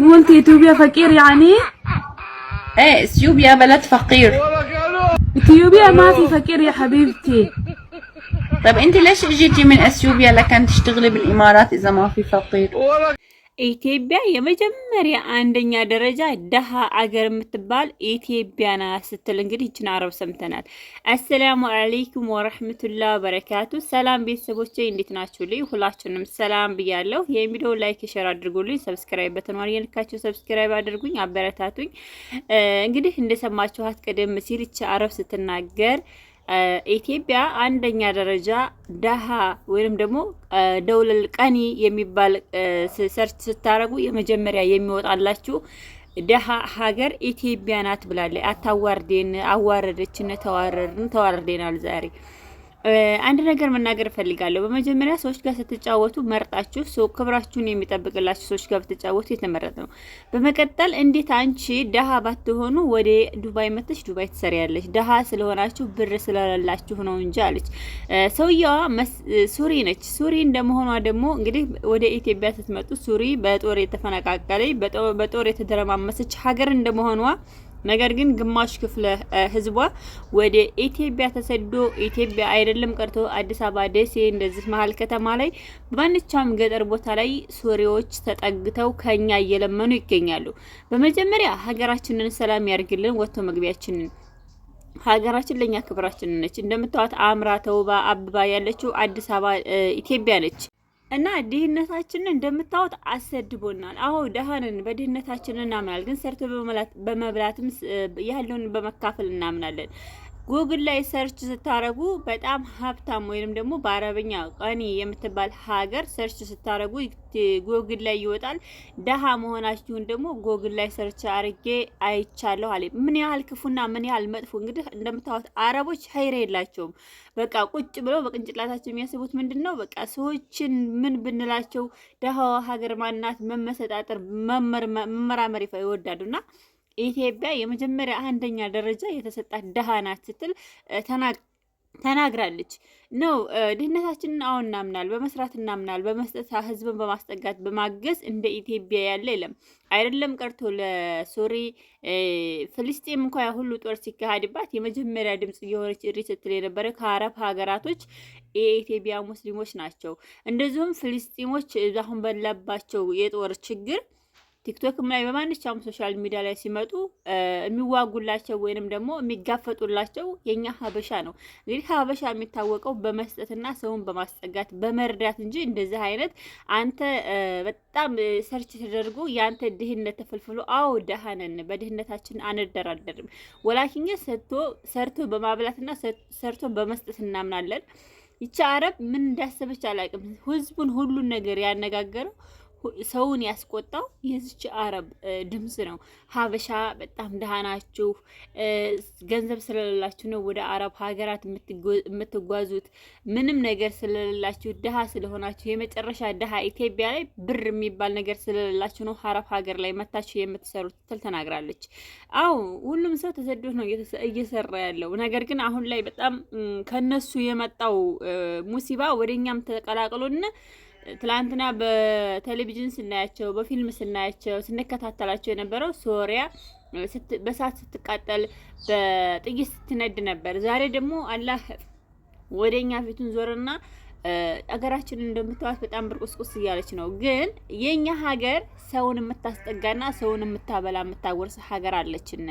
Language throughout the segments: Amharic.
قلت إثيوبيا فقير يعني؟ ايه اثيوبيا بلد فقير. إثيوبيا ما في فقير يا حبيبتي. طب انت ليش اجيتي من اثيوبيا لكن تشتغلي بالامارات اذا ما في فقير؟ ኢትዮጵያ የመጀመሪያ አንደኛ ደረጃ ደሃ አገር የምትባል ኢትዮጵያ ናት ስትል እንግዲህ ይችን አረብ ሰምተናል። አሰላሙ አለይኩም ወራህመቱላሂ ወበረካቱ። ሰላም ቤተሰቦቼ እንዴት ናችሁልኝ? ሁላችሁንም ሰላም ብያለሁ። ይሄን ቪዲዮ ላይክ ሼር አድርጉልኝ። ሰብስክራይብ በተኗል የነካችሁ ሰብስክራይብ አድርጉኝ፣ አበረታቱኝ። እንግዲህ እንደሰማችኋት ቀደም ሲል ይች አረብ ስትናገር ኢትዮጵያ አንደኛ ደረጃ ደሃ ወይንም ደግሞ ደውለል ቀኒ የሚባል ሰርች ስታረጉ የመጀመሪያ የሚወጣላችሁ ደሃ ሀገር ኢትዮጵያ ናት ብላለች። አታዋርዴን፣ አዋረደችን፣ ተዋርደናል ዛሬ። አንድ ነገር መናገር ፈልጋለሁ። በመጀመሪያ ሰዎች ጋር ስትጫወቱ መርጣችሁ ሰው ክብራችሁን የሚጠብቅላችሁ ሰዎች ጋር ብትጫወቱ የተመረጠ ነው። በመቀጠል እንዴት አንቺ ደሃ ባትሆኑ ወደ ዱባይ መጥተሽ ዱባይ ትሰሪያለሽ? ደሃ ስለሆናችሁ ብር ስለሌላችሁ ነው እንጂ አለች። ሰውየዋ ሱሪ ነች። ሱሪ እንደመሆኗ ደግሞ እንግዲህ ወደ ኢትዮጵያ ስትመጡ ሱሪ በጦር የተፈነቃቀለች በጦር የተደረማመሰች ሀገር እንደመሆኗ ነገር ግን ግማሽ ክፍለ ህዝቧ ወደ ኢትዮጵያ ተሰዶ ኢትዮጵያ አይደለም ቀርቶ አዲስ አበባ፣ ደሴ እንደዚህ መሀል ከተማ ላይ በማንኛውም ገጠር ቦታ ላይ ሱሪዎች ተጠግተው ከኛ እየለመኑ ይገኛሉ። በመጀመሪያ ሀገራችንን ሰላም ያርግልን። ወጥቶ መግቢያችንን ሀገራችን ለኛ ክብራችን ነች። እንደምታዋት አምራ ተውባ አብባ ያለችው አዲስ አበባ ኢትዮጵያ ነች። እና ድህነታችንን እንደምታወት አሰድቦናል። አዎ ደሃንን በድህነታችን እናምናል፣ ግን ሰርቶ በመብላትም ያለውን በመካፈል እናምናለን። ጉግል ላይ ሰርች ስታረጉ በጣም ሀብታም ወይንም ደግሞ በአረበኛ ቀኒ የምትባል ሀገር ሰርች ስታረጉ ጉግል ላይ ይወጣል። ደሃ መሆናችሁን ደግሞ ጉግል ላይ ሰርች አርጌ አይቻለሁ አለ። ምን ያህል ክፉና ምን ያህል መጥፎ። እንግዲህ እንደምታዩት አረቦች ሀይር የላቸውም። በቃ ቁጭ ብለው በቅንጭላታቸው የሚያስቡት ምንድነው? በቃ ሰዎችን ምን ብንላቸው ደሃዋ ሀገር ማናት መመሰጣጠር መመራመር ይወዳሉና ኢትዮጵያ የመጀመሪያ አንደኛ ደረጃ የተሰጣት ደሃ ናት ስትል ተናግራለች። ነው ድህነታችንን አሁን እናምናል፣ በመስራት እናምናል፣ በመስጠት ህዝብን በማስጠጋት በማገዝ እንደ ኢትዮጵያ ያለ የለም። አይደለም ቀርቶ ለሶሪ ፍልስጤም እንኳ ሁሉ ጦር ሲካሄድባት የመጀመሪያ ድምጽ የሆነች እሪ ስትል የነበረ ከአረብ ሀገራቶች የኢትዮጵያ ሙስሊሞች ናቸው። እንደዚሁም ፍልስጤሞች አሁን በላባቸው የጦር ችግር ቲክቶክም ላይ በማንኛውም ሶሻል ሚዲያ ላይ ሲመጡ የሚዋጉላቸው ወይንም ደግሞ የሚጋፈጡላቸው የኛ ሀበሻ ነው። እንግዲህ ሀበሻ የሚታወቀው በመስጠትና ሰውን በማስጠጋት በመርዳት እንጂ እንደዚህ አይነት አንተ በጣም ሰርች ተደርጎ ያንተ ድህነት ተፈልፍሎ አዎ ደሃ ነን በድህነታችን አንደራደርም። ወላኪን ሰርቶ በማብላትና ሰርቶ በመስጠት እናምናለን። ይቺ አረብ ምን እንዳሰበች አላውቅም። ህዝቡን ሁሉን ነገር ያነጋገረው ሰውን ያስቆጣው የዚች አረብ ድምጽ ነው። ሀበሻ በጣም ደሃ ናችሁ፣ ገንዘብ ስለሌላችሁ ነው ወደ አረብ ሀገራት የምትጓዙት፣ ምንም ነገር ስለሌላችሁ ደሃ ስለሆናችሁ የመጨረሻ ደሃ ኢትዮጵያ ላይ ብር የሚባል ነገር ስለሌላችሁ ነው አረብ ሀገር ላይ መታችሁ የምትሰሩት ትል ተናግራለች። አዎ ሁሉም ሰው ተሰዶ ነው እየሰራ ያለው። ነገር ግን አሁን ላይ በጣም ከነሱ የመጣው ሙሲባ ወደኛም ተቀላቅሎና ትላንትና በቴሌቪዥን ስናያቸው በፊልም ስናያቸው ስንከታተላቸው የነበረው ሶሪያ በሳት ስትቃጠል በጥይት ስትነድ ነበር። ዛሬ ደግሞ አላህ ወደኛ ፊቱን ዞርና አገራችን እንደምታዋት በጣም ብርቁስቁስ እያለች ነው። ግን የኛ ሀገር ሰውን የምታስጠጋና ሰውን የምታበላ የምታወርስ ሀገር አለችን።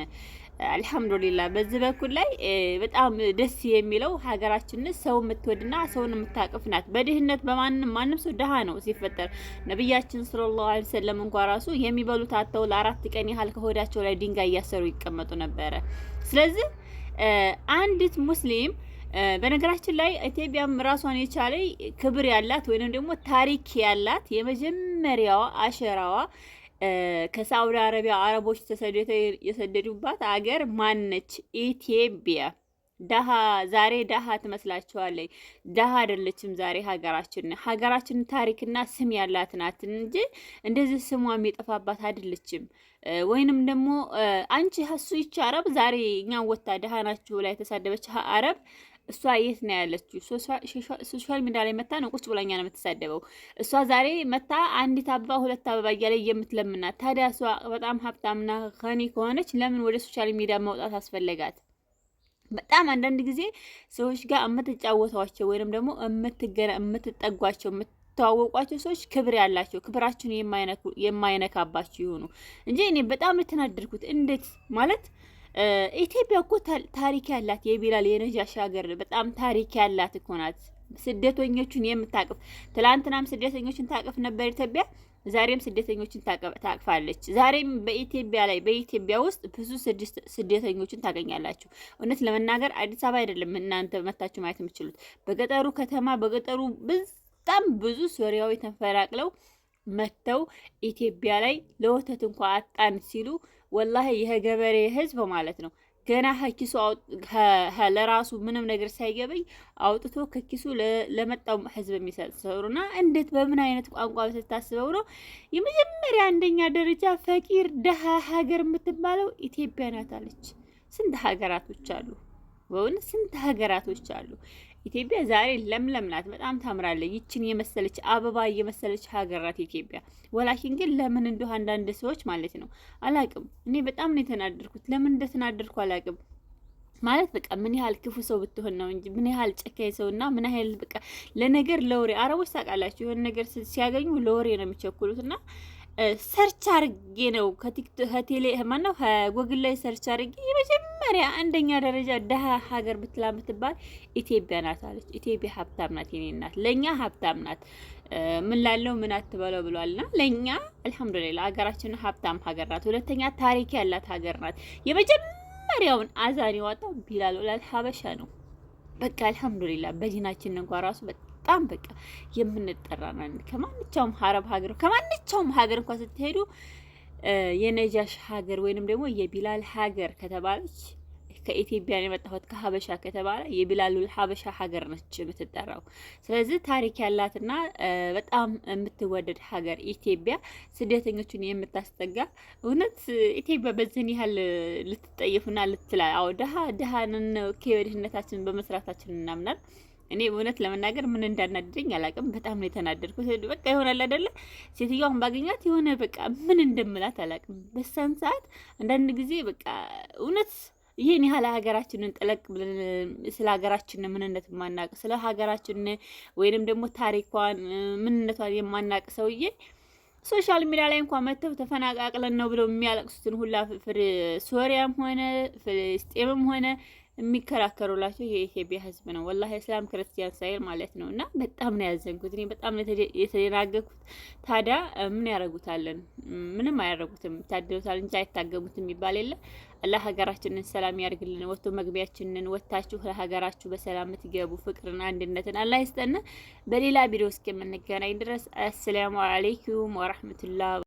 አልহামዱሊላህ በዚህ በኩል ላይ በጣም ደስ የሚለው ሀገራችን ሰው የምትወድና ሰውን የምታቅፍ ናት። በድህነት ማንም ሰው ደሃ ነው ሲፈጠር። ነብያችን ሰለላሁ ዐለይሂ ወሰለም እንኳን ራሱ የሚበሉት አጥተው ለአራት ቀን ያህል ከሆዳቸው ላይ ድንጋይ እያሰሩ ይቀመጡ ነበረ። ስለዚህ አንዲት ሙስሊም በነገራችን ላይ ኢትዮጵያም ራሷን የቻለ ክብር ያላት ወይንም ደግሞ ታሪክ ያላት የመጀመሪያዋ አሸራዋ ከሳውዲ አረቢያ አረቦች ተሰደተው የሰደዱባት አገር ማነች? ኢትዮጵያ። ደሃ ዛሬ ደሃ ትመስላችኋለች? ደሃ አይደለችም። ዛሬ ሀገራችን ታሪክና ስም ያላት ናት እንጂ እንደዚህ ስሟ የሚጠፋባት አይደለችም። ወይንም ደግሞ አንቺ ሀሱ ይቻ አረብ ዛሬ እኛን ወጣ ደሃ ናችሁ ላይ የተሳደበች አረብ እሷ የት ነው ያለችው? ሶሻል ሚዲያ ላይ መታ ነው ቁጭ ብላኛ ነው የምትሳደበው። እሷ ዛሬ መታ አንዲት አበባ ሁለት አበባ እያለ የምትለምናት። ታዲያ እሷ በጣም ሀብታምና ከኒ ከሆነች ለምን ወደ ሶሻል ሚዲያ መውጣት አስፈለጋት? በጣም አንዳንድ ጊዜ ሰዎች ጋር የምትጫወቷቸው ወይንም ደግሞ የምትጠጓቸው ተዋወቋቸው ሰዎች ክብር ያላቸው ክብራችሁን የማይነካባችሁ ይሆኑ እንጂ እኔ በጣም ልተናደድኩት። እንዴት ማለት ኢትዮጵያ እኮ ታሪክ ያላት የቢላል የነጃሽ ሀገር በጣም ታሪክ ያላት እኮ ናት። ስደተኞቹን የምታቅፍ ትላንትናም ስደተኞችን ታቅፍ ነበር ኢትዮጵያ፣ ዛሬም ስደተኞችን ታቅፋለች። ዛሬም በኢትዮጵያ ውስጥ ብዙ ስደተኞችን ታገኛላችሁ። እውነት ለመናገር አዲስ አበባ አይደለም እናንተ መታችሁ ማየት የምትችሉት፣ በገጠሩ ከተማ በገጠሩ በጣም ብዙ ሶሪያዊ ተፈናቅለው መተው ኢትዮጵያ ላይ ለወተት እንኳ አጣን ሲሉ ወላሂ ይሄ ገበሬ ህዝብ ማለት ነው ገና ከኪሱ ለራሱ ምንም ነገር ሳይገበኝ አውጥቶ ከኪሱ ለመጣው ህዝብ የሚሰጥ ሰውና እንዴት በምን አይነት ቋንቋ ስታስበው ነው የመጀመሪያ አንደኛ ደረጃ ፈቂር ደሃ ሀገር የምትባለው ኢትዮጵያ ናት አለች። ስንት ሀገራቶች አሉ፣ በእውነት ስንት ሀገራቶች አሉ። ኢትዮጵያ ዛሬ ለምለም ናት፣ በጣም ታምራለች። ይችን የመሰለች አበባ የመሰለች ሀገር ናት ኢትዮጵያ። ወላኪን ግን ለምን እንደው አንዳንድ ሰዎች ማለት ነው አላቅም፣ እኔ በጣም ነው የተናደድኩት። ለምን እንደተናደድኩ አላቅም። ማለት በቃ ምን ያህል ክፉ ሰው ብትሆን ነው እንጂ ምን ያህል ጨካኝ ሰውና ምን ያህል በቃ ለነገር ለወሬ አረቦች ታውቃላችሁ፣ የሆነ ነገር ሲያገኙ ለወሬ ነው የሚቸኩሉትና ሰርች አርጌ ነው ከቴሌ ማነው ከጎግል ላይ ሰርች አርጌ የመጀመሪያ አንደኛ ደረጃ ደሃ ሀገር ብትላ ምትባል ኢትዮጵያ ናት አለች። ኢትዮጵያ ሀብታም ናት፣ የኔ ናት፣ ለኛ ሀብታም ናት። ምን ላለው ምን አትበለው ብሏልና ለኛ አልহামዱሊላህ ሀገራችን ሀብታም ሀገር ናት። ሁለተኛ ታሪክ ያላት ሀገር ናት። የመጀመሪያውን አዛን ያወጣው ቢላል ሀበሻ ነው። በቃ አልহামዱሊላህ በዲናችን እንኳን ራሱ በጣም በቃ የምንጠራናን ከማንኛውም አረብ ሀገር ከማንኛውም ሀገር እንኳን ስትሄዱ የነጃሽ ሀገር ወይንም ደግሞ የቢላል ሀገር ከተባለች ከኢትዮጵያ የመጣሁት ከሀበሻ ከተባለ የቢላሉል ሀበሻ ሀገር ነች የምትጠራው። ስለዚህ ታሪክ ያላትና በጣም የምትወደድ ሀገር ኢትዮጵያ፣ ስደተኞችን የምታስጠጋ እውነት ኢትዮጵያ በዚህን ያህል ልትጠየፉና ልትላ አዎ ደሃንን ከወድህነታችን በመስራታችን እናምናል። እኔ እውነት ለመናገር ምን እንዳናደደኝ አላውቅም። በጣም ነው የተናደድኩት። በቃ ይሆናል አይደለ ሴትዮዋን ባገኛት የሆነ በቃ ምን እንደምላት አላውቅም። በሳን ሰዓት አንዳንድ ጊዜ በቃ እውነት ይሄን ያህል ሀገራችንን ጠለቅ ብለን ስለ ሀገራችን ምንነት የማናቅ ስለ ሀገራችን ወይንም ደግሞ ታሪኳን ምንነቷን የማናቅ ሰውዬ ሶሻል ሚዲያ ላይ እንኳን መተው ተፈናቃቅለን ነው ብለው የሚያለቅሱትን ሁላ ሶሪያም ሆነ ፍልስጤምም ሆነ የሚከራከሩላቸው የኢትዮጵያ ሕዝብ ነው። ወላሂ እስላም ክርስቲያን ሳይል ማለት ነው። እና በጣም ነው ያዘንኩት። እኔ በጣም ነው የተናገርኩት። ታዲያ ምን ያረጉታለን? ምንም አያረጉትም። ታደሉታል እንጂ አይታገሙትም የሚባል የለ። አላህ ሀገራችንን ሰላም ያርግልን። ወጥቶ መግቢያችንን ወጣችሁ ለሀገራችሁ በሰላም ትገቡ ፍቅርን፣ አንድነትን አላህ ይስጠን። በሌላ ቪዲዮ እስከምንገናኝ ድረስ አሰላሙ አለይኩም ወራህመቱላህ